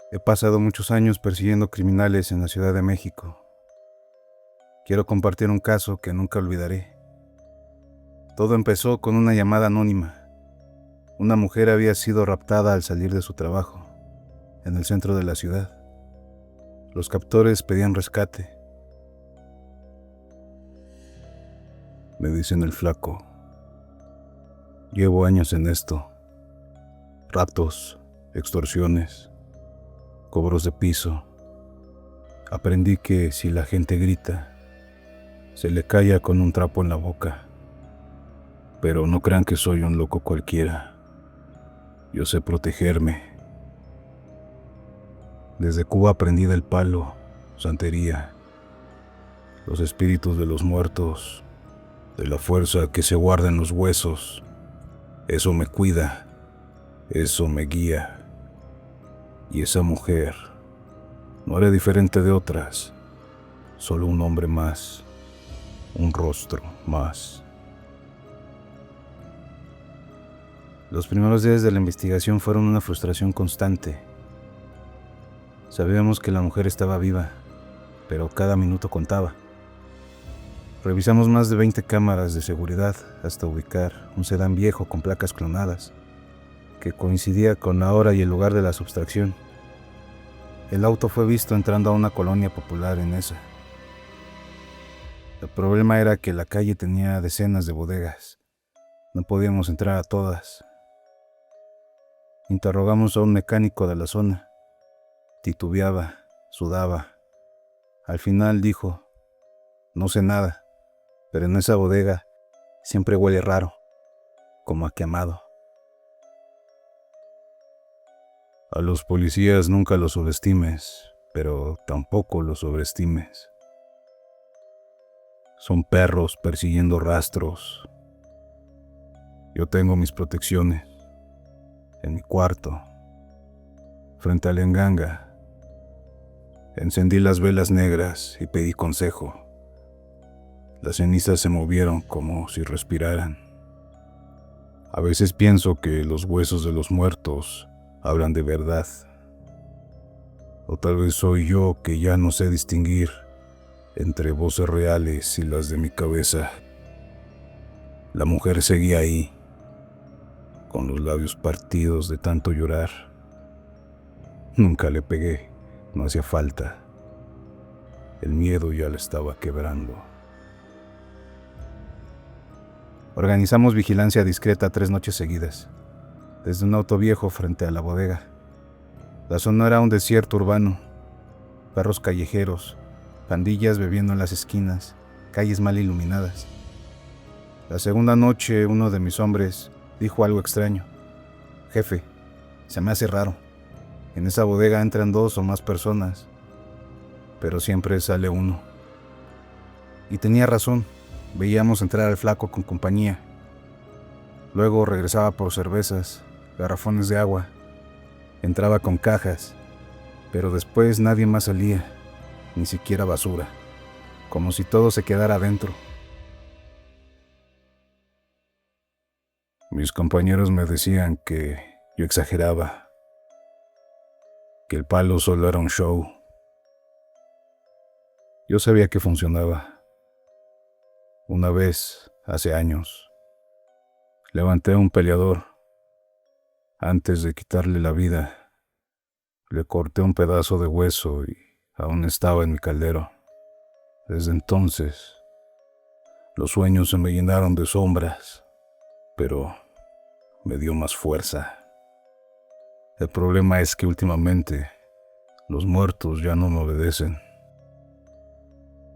He pasado muchos años persiguiendo criminales en la Ciudad de México. Quiero compartir un caso que nunca olvidaré. Todo empezó con una llamada anónima. Una mujer había sido raptada al salir de su trabajo, en el centro de la ciudad. Los captores pedían rescate. Me dicen el flaco. Llevo años en esto. Raptos, extorsiones, cobros de piso. Aprendí que si la gente grita, se le calla con un trapo en la boca. Pero no crean que soy un loco cualquiera. Yo sé protegerme. Desde Cuba aprendí del palo, santería, los espíritus de los muertos, de la fuerza que se guarda en los huesos. Eso me cuida, eso me guía. Y esa mujer no era diferente de otras, solo un hombre más, un rostro más. Los primeros días de la investigación fueron una frustración constante. Sabíamos que la mujer estaba viva, pero cada minuto contaba. Revisamos más de 20 cámaras de seguridad hasta ubicar un sedán viejo con placas clonadas, que coincidía con la hora y el lugar de la sustracción. El auto fue visto entrando a una colonia popular en esa. El problema era que la calle tenía decenas de bodegas. No podíamos entrar a todas. Interrogamos a un mecánico de la zona. Titubeaba, sudaba. Al final dijo: "No sé nada, pero en esa bodega siempre huele raro, como a quemado". A los policías nunca los subestimes, pero tampoco los sobreestimes. Son perros persiguiendo rastros. Yo tengo mis protecciones. En mi cuarto, frente a la enganga, encendí las velas negras y pedí consejo. Las cenizas se movieron como si respiraran. A veces pienso que los huesos de los muertos hablan de verdad. O tal vez soy yo que ya no sé distinguir entre voces reales y las de mi cabeza. La mujer seguía ahí, con los labios partidos de tanto llorar. Nunca le pegué, no hacía falta. El miedo ya la estaba quebrando. Organizamos vigilancia discreta 3 noches seguidas, desde un auto viejo frente a la bodega. La zona era un desierto urbano, perros callejeros, pandillas bebiendo en las esquinas, calles mal iluminadas. La segunda noche, uno de mis hombres dijo algo extraño. "Jefe, se me hace raro. En esa bodega entran 2 o más personas, pero siempre sale uno". Y tenía razón. Veíamos entrar al flaco con compañía. Luego regresaba por cervezas, garrafones de agua. Entraba con cajas, pero después nadie más salía, ni siquiera basura, como si todo se quedara adentro. Mis compañeros me decían que yo exageraba, que el palo solo era un show. Yo sabía que funcionaba. Una vez, hace años, levanté a un peleador. Antes de quitarle la vida, le corté un pedazo de hueso y aún estaba en mi caldero. Desde entonces, los sueños se me llenaron de sombras, pero me dio más fuerza. El problema es que últimamente los muertos ya no me obedecen.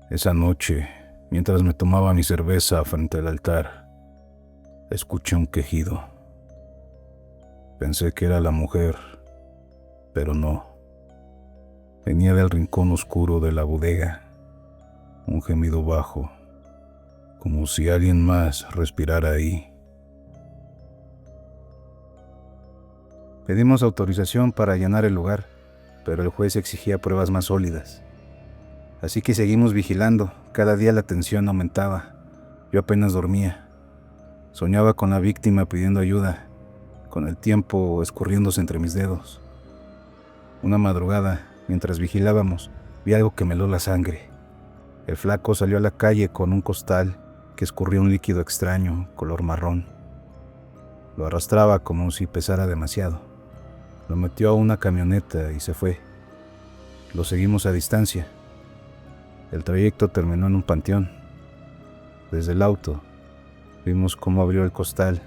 Esa noche, mientras me tomaba mi cerveza frente al altar, escuché un quejido. Pensé que era la mujer, pero no. Venía del rincón oscuro de la bodega, un gemido bajo, como si alguien más respirara ahí. Pedimos autorización para allanar el lugar, pero el juez exigía pruebas más sólidas. Así que seguimos vigilando. Cada día la tensión aumentaba. Yo apenas dormía. Soñaba con la víctima pidiendo ayuda, con el tiempo escurriéndose entre mis dedos. Una madrugada, mientras vigilábamos, vi algo que me heló la sangre. El flaco salió a la calle con un costal que escurría un líquido extraño, color marrón. Lo arrastraba como si pesara demasiado. Lo metió a una camioneta y se fue. Lo seguimos a distancia. El trayecto terminó en un panteón. Desde el auto, vimos cómo abrió el costal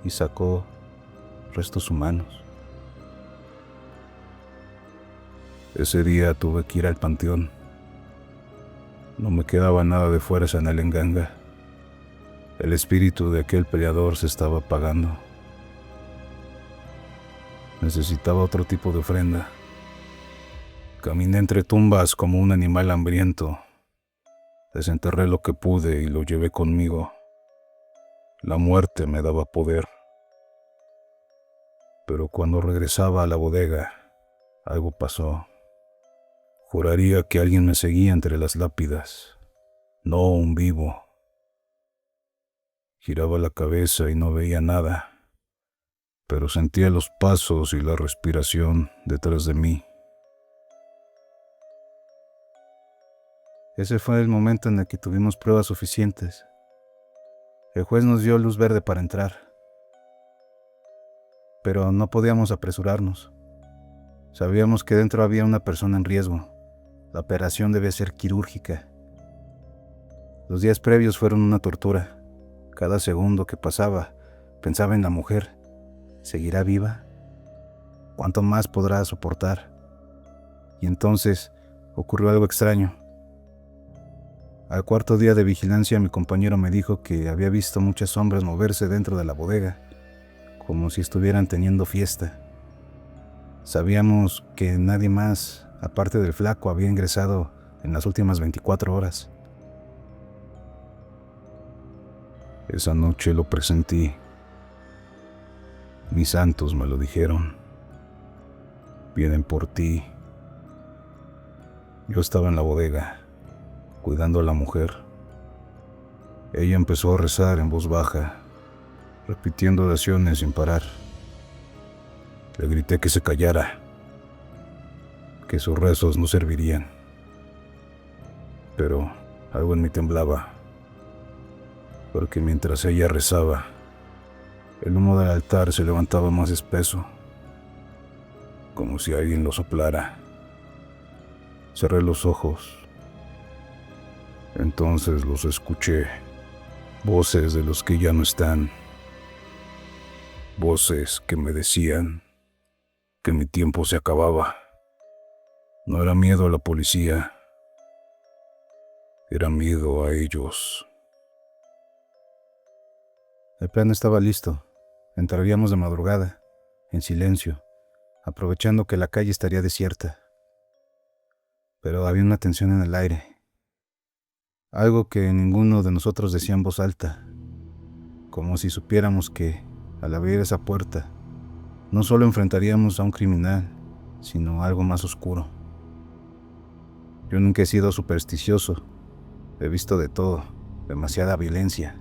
y sacó restos humanos. Ese día tuve que ir al panteón. No me quedaba nada de fuerza en el Enganga. El espíritu de aquel peleador se estaba apagando. Necesitaba otro tipo de ofrenda. Caminé entre tumbas como un animal hambriento. Desenterré lo que pude y lo llevé conmigo. La muerte me daba poder. Pero cuando regresaba a la bodega, algo pasó. Juraría que alguien me seguía entre las lápidas, no un vivo. Giraba la cabeza y no veía nada, pero sentía los pasos y la respiración detrás de mí. Ese fue el momento en el que tuvimos pruebas suficientes. El juez nos dio luz verde para entrar, pero no podíamos apresurarnos. Sabíamos que dentro había una persona en riesgo. La operación debe ser quirúrgica. Los días previos fueron una tortura. Cada segundo que pasaba, pensaba en la mujer. ¿Seguirá viva? ¿Cuánto más podrá soportar? Y entonces ocurrió algo extraño. Al cuarto día de vigilancia, mi compañero me dijo que había visto muchas sombras moverse dentro de la bodega, como si estuvieran teniendo fiesta. Sabíamos que nadie más, aparte del flaco, había ingresado en las últimas 24 horas. Esa noche lo presentí. Mis santos me lo dijeron. Vienen por ti. Yo estaba en la bodega, cuidando a la mujer. Ella empezó a rezar en voz baja, repitiendo oraciones sin parar. Le grité que se callara, que sus rezos no servirían. Pero algo en mí temblaba, porque mientras ella rezaba, el humo del altar se levantaba más espeso, como si alguien lo soplara. Cerré los ojos. Entonces los escuché, voces de los que ya no están, voces que me decían que mi tiempo se acababa. No era miedo a la policía, era miedo a ellos. El plan estaba listo. Entraríamos de madrugada, en silencio, aprovechando que la calle estaría desierta. Pero había una tensión en el aire. Algo que ninguno de nosotros decía en voz alta, como si supiéramos que, al abrir esa puerta, no solo enfrentaríamos a un criminal, sino a algo más oscuro. Yo nunca he sido supersticioso, he visto de todo, demasiada violencia,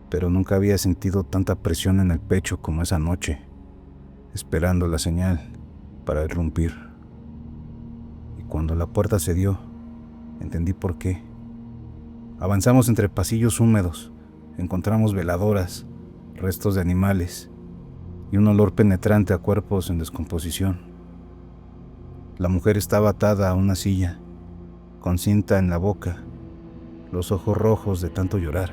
pero nunca había sentido tanta presión en el pecho como esa noche, esperando la señal para irrumpir. Y cuando la puerta se dio, entendí por qué. Avanzamos entre pasillos húmedos, encontramos veladoras, restos de animales y un olor penetrante a cuerpos en descomposición. La mujer estaba atada a una silla, con cinta en la boca, los ojos rojos de tanto llorar.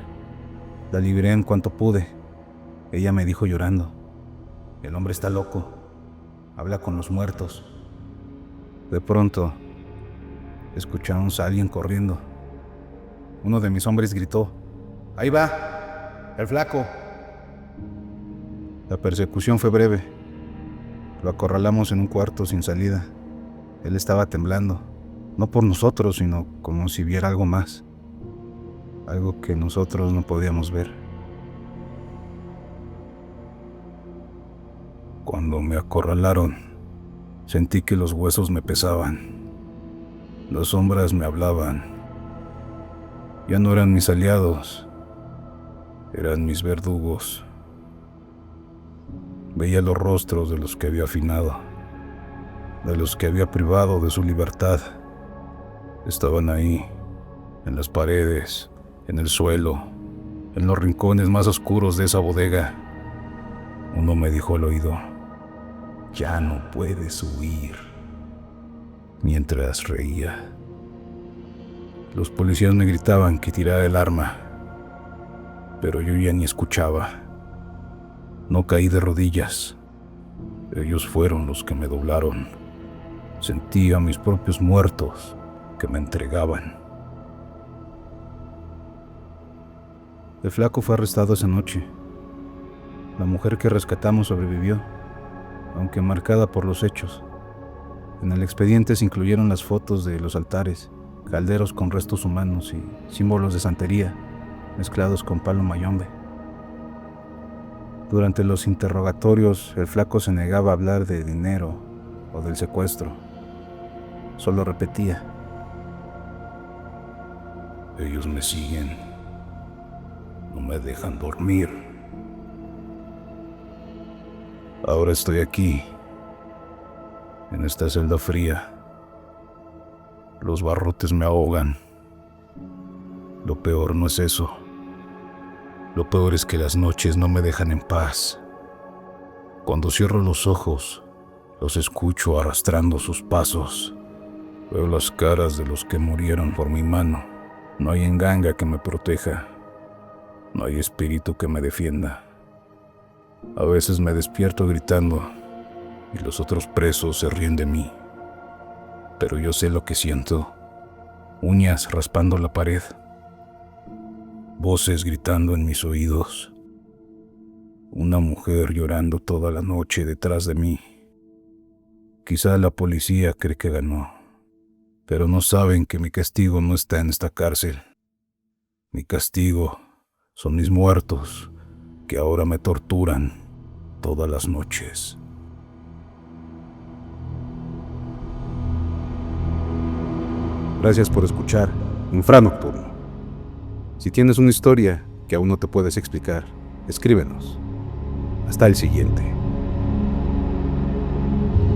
La liberé en cuanto pude. Ella me dijo llorando: "El hombre está loco, habla con los muertos". De pronto, escuchamos a alguien corriendo. Uno de mis hombres gritó: "Ahí va, el flaco". La persecución fue breve. Lo acorralamos en un cuarto sin salida. Él estaba temblando, no por nosotros, sino como si viera algo más, algo que nosotros no podíamos ver. Cuando me acorralaron, sentí que los huesos me pesaban. Las sombras me hablaban. Ya no eran mis aliados, eran mis verdugos. Veía los rostros de los que había afinado. de los que había privado de su libertad. Estaban ahí, en las paredes, en el suelo, en los rincones más oscuros de esa bodega. Uno me dijo al oído: «Ya no puedes huir», mientras reía. Los policías me gritaban que tirara el arma, pero yo ya ni escuchaba. No caí de rodillas. Ellos fueron los que me doblaron. Sentí a mis propios muertos que me entregaban. El flaco fue arrestado esa noche. La mujer que rescatamos sobrevivió, aunque marcada por los hechos. En el expediente se incluyeron las fotos de los altares, calderos con restos humanos y símbolos de santería, mezclados con palo mayombe. Durante los interrogatorios, el flaco se negaba a hablar de dinero o del secuestro. Solo repetía: «Ellos me siguen, no me dejan dormir». Ahora estoy aquí, en esta celda fría. Los barrotes me ahogan. Lo peor no es eso. Lo peor es que las noches no me dejan en paz. Cuando cierro los ojos, los escucho arrastrando sus pasos. Veo las caras de los que murieron por mi mano. No hay enganga que me proteja. No hay espíritu que me defienda. A veces me despierto gritando y los otros presos se ríen de mí. Pero yo sé lo que siento. Uñas raspando la pared. Voces gritando en mis oídos. Una mujer llorando toda la noche detrás de mí. Quizá la policía cree que ganó, pero no saben que mi castigo no está en esta cárcel. Mi castigo son mis muertos, que ahora me torturan todas las noches. Gracias por escuchar Infranocturno. Si tienes una historia que aún no te puedes explicar, escríbenos. Hasta el siguiente.